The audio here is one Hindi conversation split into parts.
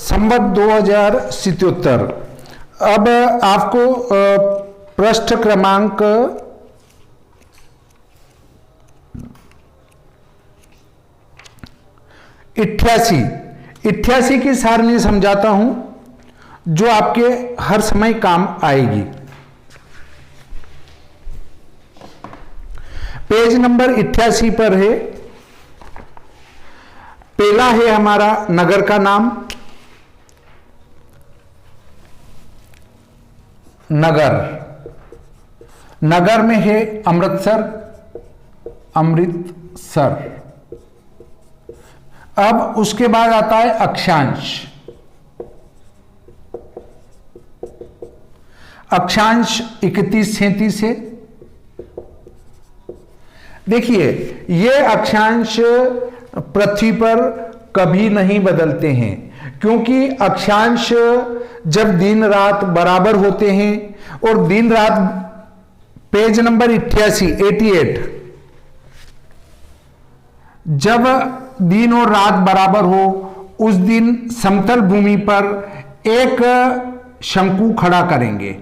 संवत 2077। अब आपको पृष्ठ क्रमांक 88 की सारणी समझाता हूं जो आपके हर समय काम आएगी। पेज नंबर 88 पर है। पहला है हमारा नगर का नाम, नगर में है अमृतसर। अब उसके बाद आता है अक्षांश। अक्षांश 31-37 है। देखिए, ये अक्षांश पृथ्वी पर कभी नहीं बदलते हैं, क्योंकि अक्षांश जब दिन रात बराबर होते हैं और दिन रात, पेज नंबर 88, जब दिन और रात बराबर हो उस दिन समतल भूमि पर एक शंकु खड़ा करेंगे।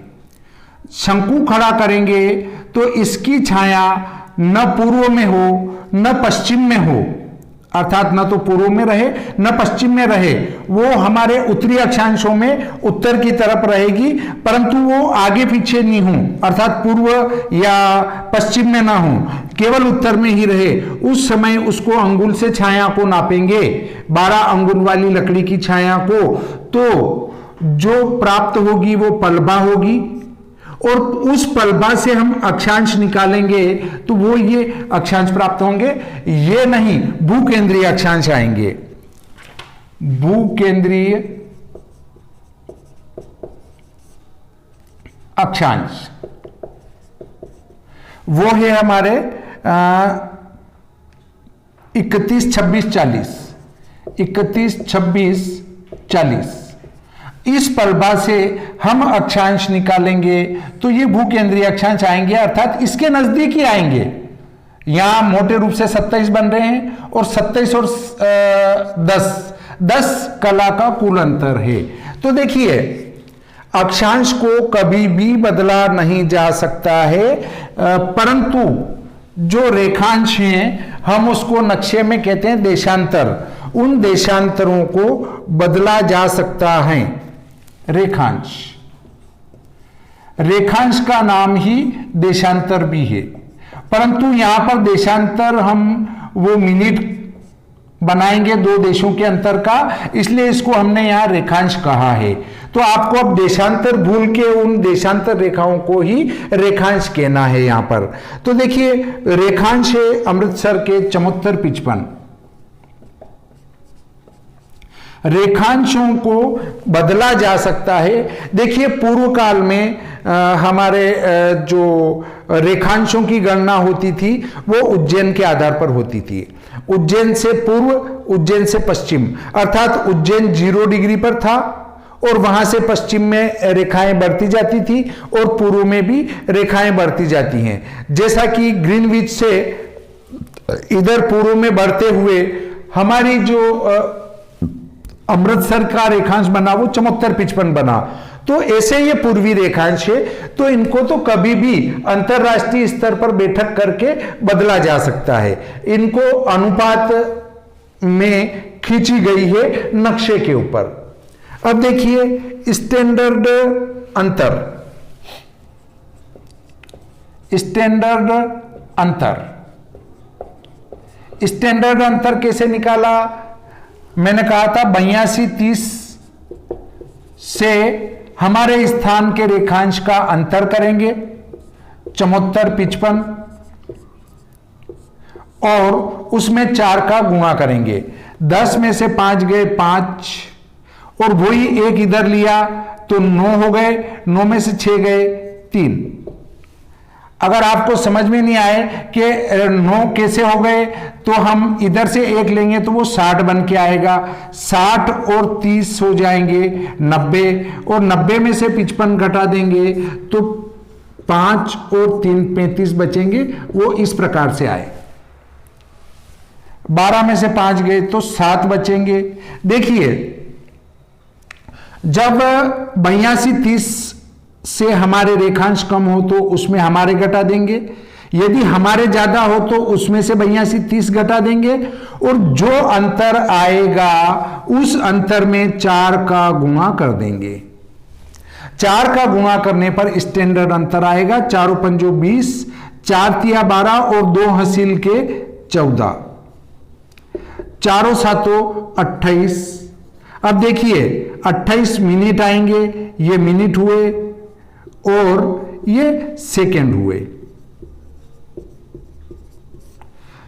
शंकु खड़ा करेंगे तो इसकी छाया न पूर्व में हो न पश्चिम में हो, अर्थात न तो पूर्व में रहे न पश्चिम में रहे। वो हमारे उत्तरी अक्षांशों में उत्तर की तरफ रहेगी, परंतु वो आगे पीछे नहीं हो, अर्थात पूर्व या पश्चिम में ना हो, केवल उत्तर में ही रहे। उस समय उसको अंगुल से छाया को नापेंगे, 12 अंगुल वाली लकड़ी की छाया को, तो जो प्राप्त होगी वो पलभा होगी, और उस पलभा से हम अक्षांश निकालेंगे तो वो ये अक्षांश प्राप्त होंगे। ये नहीं, भूकेंद्रीय अक्षांश आएंगे। भूकेंद्रीय अक्षांश वो है हमारे 31, 26, 40। 31, 26, 40 इस पलभा से हम अक्षांश निकालेंगे तो ये भूकेंद्रीय अक्षांश आएंगे, अर्थात इसके नजदीक ही आएंगे। यहां मोटे रूप से 27 बन रहे हैं और 27 और 10 कला का कुल अंतर है। तो देखिए, अक्षांश को कभी भी बदला नहीं जा सकता है, परंतु जो रेखांश हैं हम उसको नक्शे में कहते हैं देशांतर। उन देशांतरों को बदला जा सकता है। रेखांश का नाम ही देशांतर भी है, परंतु यहां पर देशांतर हम वो मिनट बनाएंगे दो देशों के अंतर का, इसलिए इसको हमने यहां रेखांश कहा है। तो आपको अब देशांतर भूल के उन देशांतर रेखाओं को ही रेखांश कहना है यहां पर। तो देखिए, रेखांश है अमृतसर के 74-55। रेखांशों को बदला जा सकता है। देखिए, पूर्व काल में हमारे जो रेखांशों की गणना होती थी वो उज्जैन के आधार पर होती थी। उज्जैन से पूर्व, उज्जैन से पश्चिम, अर्थात उज्जैन 0 डिग्री पर था और वहां से पश्चिम में रेखाएं बढ़ती जाती थी और पूर्व में भी रेखाएं बढ़ती जाती हैं। जैसा कि ग्रीनविच से इधर पूर्व में बढ़ते हुए हमारी जो अमृतसर का रेखांश बना वो 74-55 बना। तो ऐसे ये पूर्वी रेखांश है, तो इनको तो कभी भी अंतरराष्ट्रीय स्तर पर बैठक करके बदला जा सकता है। इनको अनुपात में खींची गई है नक्शे के ऊपर। अब देखिए, स्टैंडर्ड अंतर। स्टैंडर्ड अंतर कैसे निकाला? मैंने कहा था 82-30 से हमारे स्थान के रेखांश का अंतर करेंगे 74-55 और उसमें 4 का गुणा करेंगे। 10 में से 5 गए 5 और वही एक इधर लिया तो 9 हो गए, 9 में से 6 गए 3। अगर आपको समझ में नहीं आए कि 9 कैसे हो गए, तो हम इधर से 1 लेंगे तो वो 60 बन के आएगा। 60 और 30 हो जाएंगे 90, और 90 में से 55 घटा देंगे तो 5 और 3 35 बचेंगे। वो इस प्रकार से आए। 12 में से 5 गए तो 7 बचेंगे। देखिए, जब 82-30 से हमारे रेखांश कम हो तो उसमें हमारे घटा देंगे, यदि हमारे ज्यादा हो तो उसमें से 82-30 घटा देंगे, और जो अंतर आएगा उस अंतर में 4 का गुणा कर देंगे। 4 का गुणा करने पर स्टैंडर्ड अंतर आएगा। 4 पंजो 20, 4 तिया 12 और 2 हसील के 14, 4 सातों 28। अब देखिए 28 मिनट आएंगे, ये मिनट हुए और ये सेकंड हुए।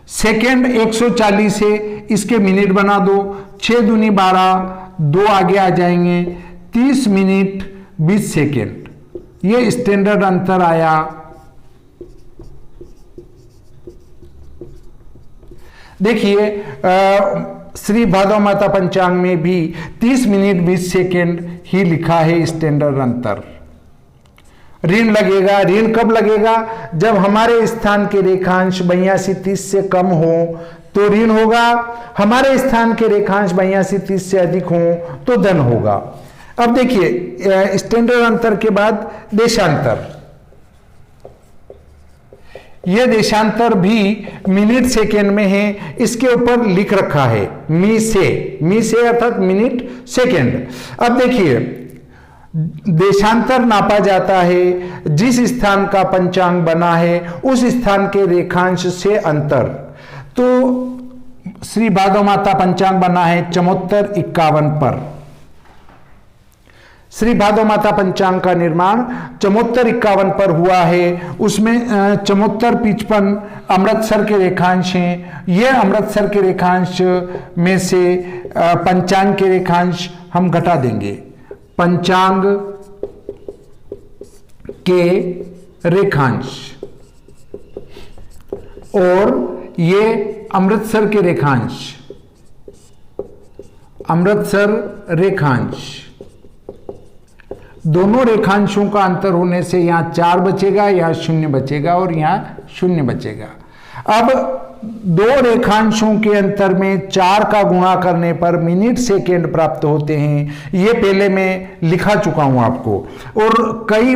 सेकंड 140 है, इसके मिनट बना दो, 6 दूनी 12, 2 आगे आ जाएंगे, 30 मिनट 20 सेकंड, ये स्टैंडर्ड अंतर आया। देखिए श्री भादव माता पंचांग में भी 30 मिनट 20 सेकंड ही लिखा है स्टैंडर्ड अंतर। ऋण लगेगा, ऋण कब लगेगा? जब हमारे स्थान के रेखांश 82-30 से कम हो तो ऋण होगा, हमारे स्थान के रेखांश 82-30 से अधिक हो तो धन होगा। अब देखिए स्टैंडर्ड अंतर के बाद देशांतर, यह देशांतर भी मिनट सेकेंड में है, इसके ऊपर लिख रखा है मी से अर्थात मिनट सेकेंड। अब देखिए देशांतर नापा जाता है जिस स्थान का पंचांग बना है उस स्थान के रेखांश से अंतर। तो श्री भादव माता पंचांग बना है चमोत्तर 51 पर। श्री भादव माता पंचांग का निर्माण चमोत्तर 51 पर हुआ है। उसमें चमोत्तर 55 अमृतसर के रेखांश हैं। ये अमृतसर के रेखांश में से पंचांग के रेखांश हम घटा देंगे। पंचांग के रेखांश और ये अमृतसर के रेखांश, अमृतसर रेखांश, दोनों रेखांशों का अंतर होने से यहां 4 बचेगा, यहां 0 बचेगा और यहां 0 बचेगा। अब दो रेखांशों के अंतर में 4 का गुणा करने पर मिनट सेकेंड प्राप्त होते हैं। ये पहले मैं लिखा चुका हूं आपको, और कई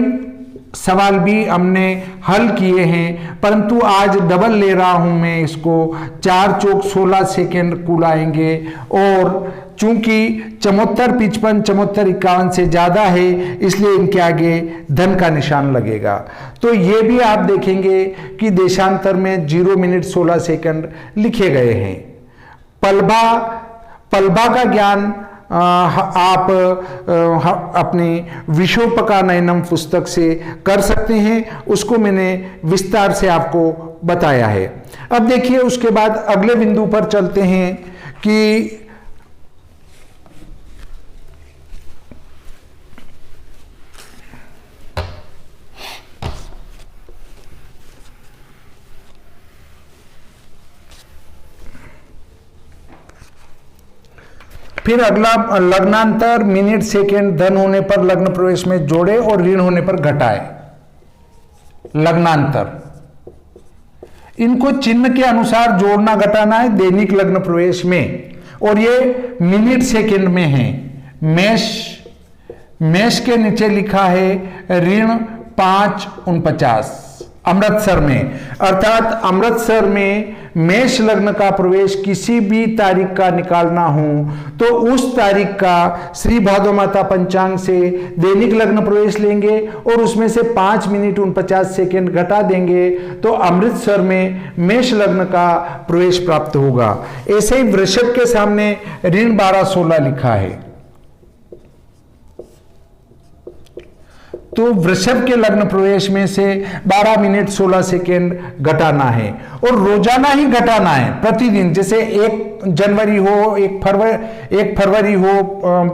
सवाल भी हमने हल किए हैं, परंतु आज डबल ले रहा हूं मैं इसको। 4 चौक 16 सेकेंड कुल आएंगे, और चूंकि चमोत्तर 55 चमोत्तर 51 से ज्यादा है इसलिए इनके आगे धन का निशान लगेगा। तो ये भी आप देखेंगे कि देशांतर में 0 मिनट 16 सेकंड लिखे गए हैं। पलभा का ज्ञान आप अपनी विशोपकानयनम पुस्तक से कर सकते हैं, उसको मैंने विस्तार से आपको बताया है। अब देखिए उसके बाद अगले बिंदु पर चलते हैं कि फिर अगला लग्नांतर मिनट सेकेंड धन होने पर लग्न प्रवेश में जोड़े और ऋण होने पर घटाए। लग्नांतर इनको चिन्ह के अनुसार जोड़ना घटाना है दैनिक लग्न प्रवेश में, और ये मिनट सेकेंड में है। मेष के नीचे लिखा है ऋण 549 अमृतसर में, अर्थात अमृतसर में मेष लग्न का प्रवेश किसी भी तारीख का निकालना हो तो उस तारीख का श्री भादव माता पंचांग से दैनिक लग्न प्रवेश लेंगे और उसमें से 5 मिनट 49 सेकेंड घटा देंगे तो अमृतसर में मेष लग्न का प्रवेश प्राप्त होगा। ऐसे ही वृषभ के सामने ऋण 1216 लिखा है, तो वृषभ के लग्न प्रवेश में से 12 मिनट 16 सेकेंड घटाना है, और रोजाना ही घटाना है प्रतिदिन। जैसे 1 जनवरी हो, 1 फरवरी हो,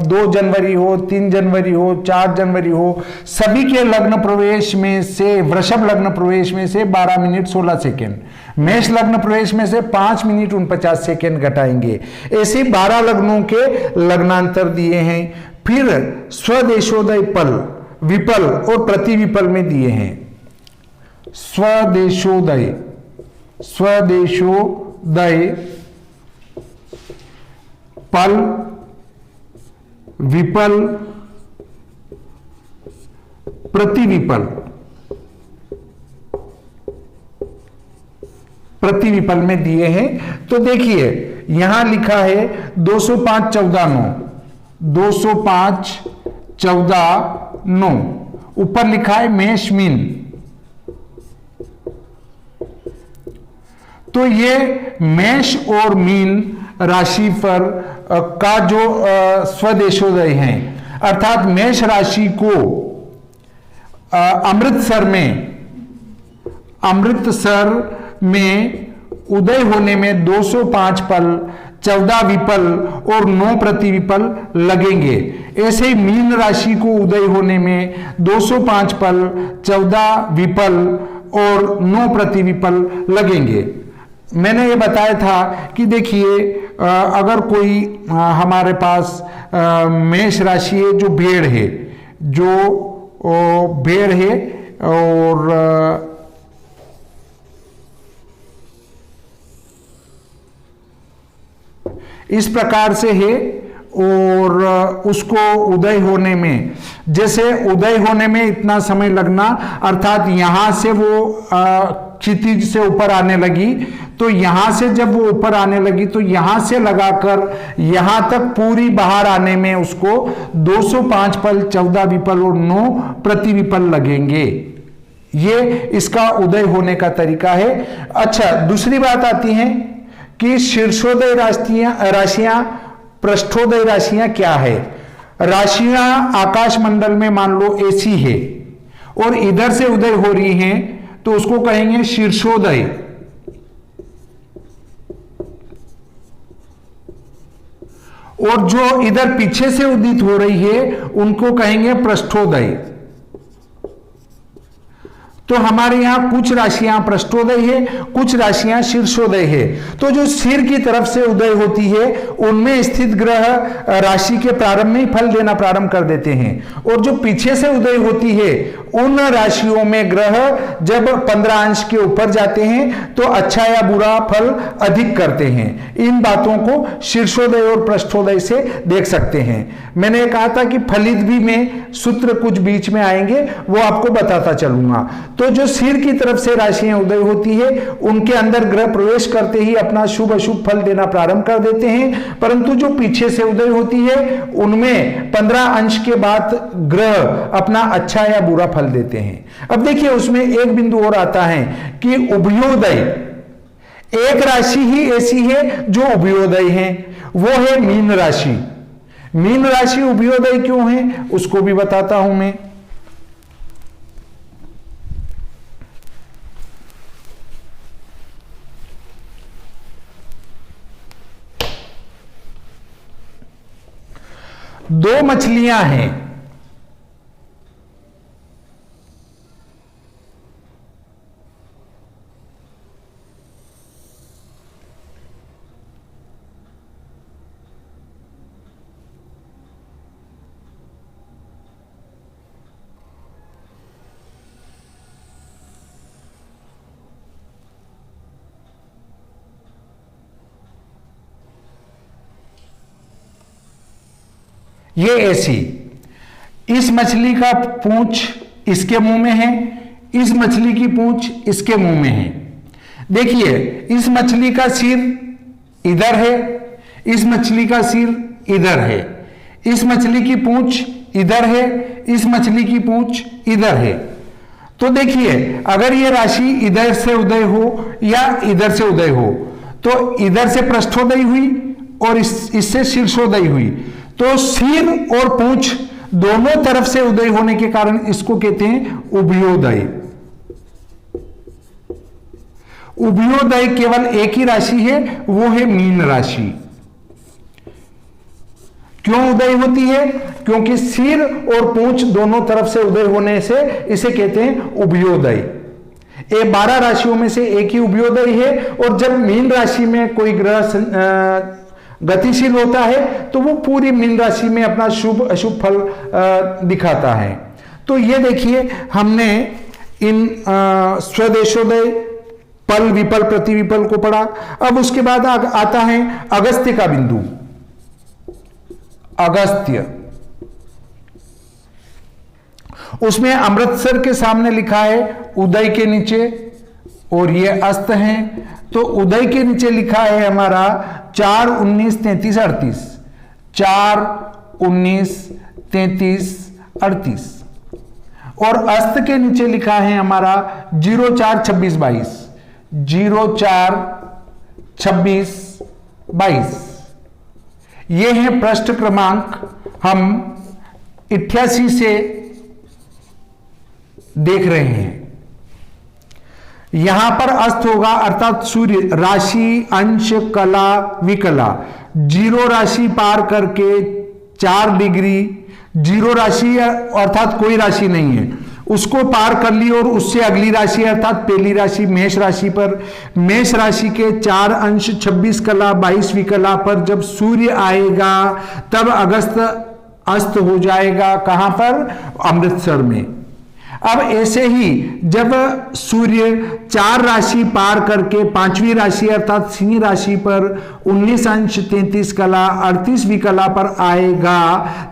2 जनवरी हो, 3 जनवरी हो, 4 जनवरी हो, सभी के लग्न प्रवेश में से वृषभ लग्न प्रवेश में से 12 मिनट 16 सेकेंड, मेष लग्न प्रवेश में से 5 मिनट 49 सेकेंड घटाएंगे। ऐसे 12 लग्नों के लग्नांतर दिए हैं। फिर स्वदेशोदय पल, विपल और प्रतिविपल में दिए हैं। स्वदेशोदय पल, विपल प्रतिविपल में दिए हैं। तो देखिए यहां लिखा है 205 14 9, 205 14 9, ऊपर लिखा है मेष मीन। तो ये मेष और मीन राशि पर का जो स्वदेशोदय है, अर्थात मेष राशि को अमृतसर में उदय होने में 205 पल, 14 विपल और 9 प्रतिविपल लगेंगे। ऐसे ही मीन राशि को उदय होने में 205 पल, 14 विपल और 9 प्रतिविपल लगेंगे। मैंने ये बताया था कि देखिए अगर कोई हमारे पास मेष राशि है, जो भेड़ है, और इस प्रकार से है, और उसको उदय होने में, जैसे उदय होने में इतना समय लगना, अर्थात यहां से वो क्षितिज से ऊपर आने लगी, तो यहां से जब वो ऊपर आने लगी तो यहां से लगाकर यहां तक पूरी बाहर आने में उसको 205 पल, 14 विपल और 9 प्रतिविपल लगेंगे। ये इसका उदय होने का तरीका है। अच्छा, दूसरी बात आती है कि शीर्षोदय राशियां, पृष्ठोदय राशियां क्या है। राशियां आकाश मंडल में मान लो ऐसी है और इधर से उदय हो रही हैं, तो उसको कहेंगे शीर्षोदय। और जो इधर पीछे से उदित हो रही है उनको कहेंगे पृष्ठोदय। तो हमारे यहां कुछ राशियां पृष्ठोदय है, कुछ राशियां शीर्षोदय है। तो जो सिर की तरफ से उदय होती है उनमें स्थित ग्रह राशि के प्रारंभ में ही फल देना प्रारंभ कर देते हैं, और जो पीछे से उदय होती है उन राशियों में ग्रह जब 15 अंश के ऊपर जाते हैं तो अच्छा या बुरा फल अधिक करते हैं। इन बातों को शीर्षोदय और पृष्ठोदय से देख सकते हैं। मैंने कहा था कि फलित भी में सूत्र कुछ बीच में आएंगे, वो आपको बताता चलूंगा। तो जो सिर की तरफ से राशियां उदय होती है उनके अंदर ग्रह प्रवेश करते ही अपना शुभ अशुभ फल देना प्रारंभ कर देते हैं, परंतु जो पीछे से उदय होती है उनमें 15 अंश के बाद ग्रह अपना अच्छा या बुरा फल देते हैं। अब देखिए उसमें एक बिंदु और आता है कि उभयोदय, एक राशि ही ऐसी है जो उभयोदय है, वो है मीन राशि। मीन राशि उभयोदय क्यों है उसको भी बताता हूं मैं। दो मछलियां हैं, ये ऐसी, इस मछली का पूंछ इसके मुंह में है, इस मछली की पूंछ इसके मुंह में है। देखिए इस मछली का सिर इधर है, इस मछली का सिर इधर है, इस मछली की पूंछ इधर है, इस मछली की पूंछ इधर है। तो देखिए अगर ये राशि इधर से उदय हो या इधर से उदय हो, तो इधर से पृष्ठोदय हुई और इससे शीर्षोदय हुई, तो सिर और पूंछ दोनों तरफ से उदय होने के कारण इसको कहते हैं उभयोदय। उभयोदय केवल एक ही राशि है, वो है मीन राशि। क्यों उदय होती है? क्योंकि सिर और पूंछ दोनों तरफ से उदय होने से इसे कहते हैं उभयोदय। ये 12 राशियों में से एक ही उभयोदय है, और जब मीन राशि में कोई ग्रह गतिशील होता है तो वो पूरी मीन राशि में अपना शुभ अशुभ फल दिखाता है। तो ये देखिए हमने इन स्वदेशोदय, पल, विपल, प्रतिविपल को पढ़ा। अब उसके बाद आता है अगस्त्य का बिंदु। अगस्त्य उसमें अमृतसर के सामने लिखा है उदय के नीचे, और ये अस्त है, तो उदय के नीचे लिखा है हमारा 4, 19, 33, 38, 4, 19, 33, 38, और अस्त के नीचे लिखा है हमारा 04, 26, 22, 04, 26, 22। ये है पृष्ठ क्रमांक हम 88 से देख रहे हैं। यहां पर अस्त होगा अर्थात सूर्य, राशि, अंश, कला, विकला, 0 राशि पार करके 4 डिग्री, 0 राशि अर्थात कोई राशि नहीं है, उसको पार कर ली और उससे अगली राशि अर्थात पहली राशि मेष राशि पर, मेष राशि के 4 अंश, 26 कला, 22 विकला पर जब सूर्य आएगा तब अगस्त अस्त हो जाएगा। कहां पर? अमृतसर में। अब ऐसे ही जब सूर्य 4 राशि पार करके 5वीं राशि अर्थात सिंह राशि पर 19 अंश, 33 कला, 38 विकला पर आएगा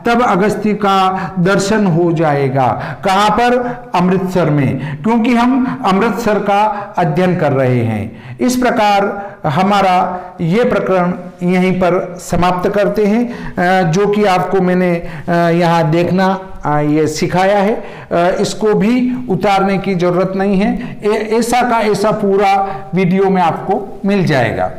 तब अगस्त्य का दर्शन हो जाएगा। कहां पर? अमृतसर में, क्योंकि हम अमृतसर का अध्ययन कर रहे हैं। इस प्रकार हमारा ये प्रकरण यहीं पर समाप्त करते हैं, जो कि आपको मैंने यहाँ देखना ये सिखाया है। इसको भी उतारने की जरूरत नहीं है, ऐसा का ऐसा पूरा वीडियो में आपको मिल जाएगा।